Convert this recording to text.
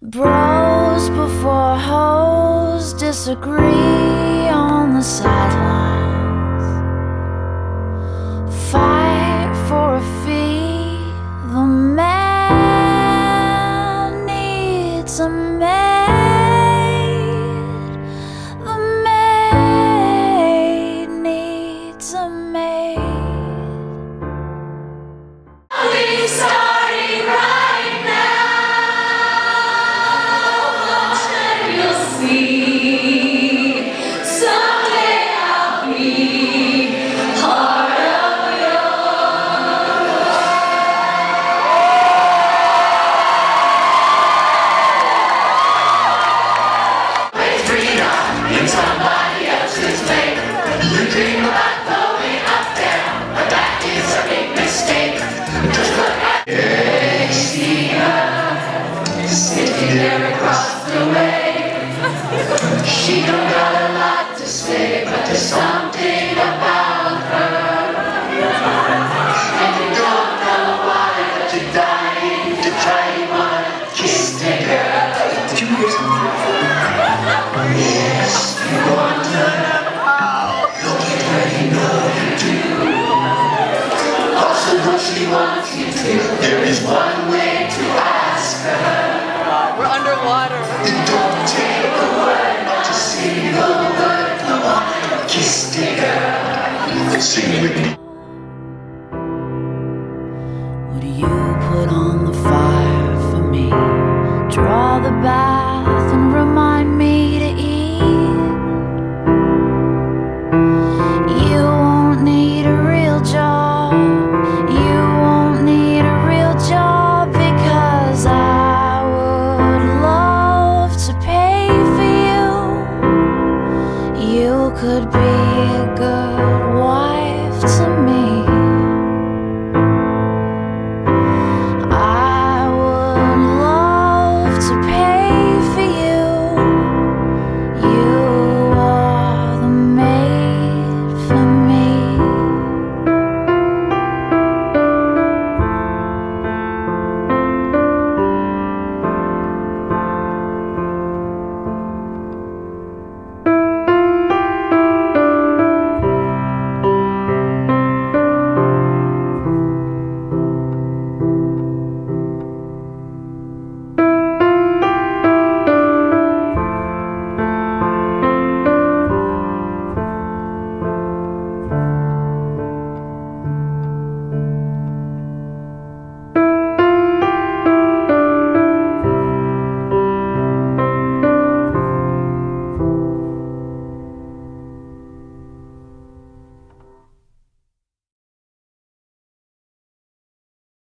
Bros before hoes disagree on the sidelines. Fight for a fee. The man needs a maid. The maid needs a maid. We're starting right now. You'll see. Someday I'll be part of with freedom in somebody else's lane. You dream about going up there, but that is a big mistake. Just look at sitting there across the way. She don't got a lot to say, but there's something about her. And you don't know why, but you're dying to try one kiss the girl. Did you hear something? Yes, you want her. Look at her, you know you do. Also though she wants you to, there is one way to ask her. We're underwater. Don't take a word, just say the word. I want to kiss the girl. Sing with me. Would you put on the fire for me? Draw the bath and remind me to eat. You won't need a real job. You won't need a real job, because I would love to pay for you. You could be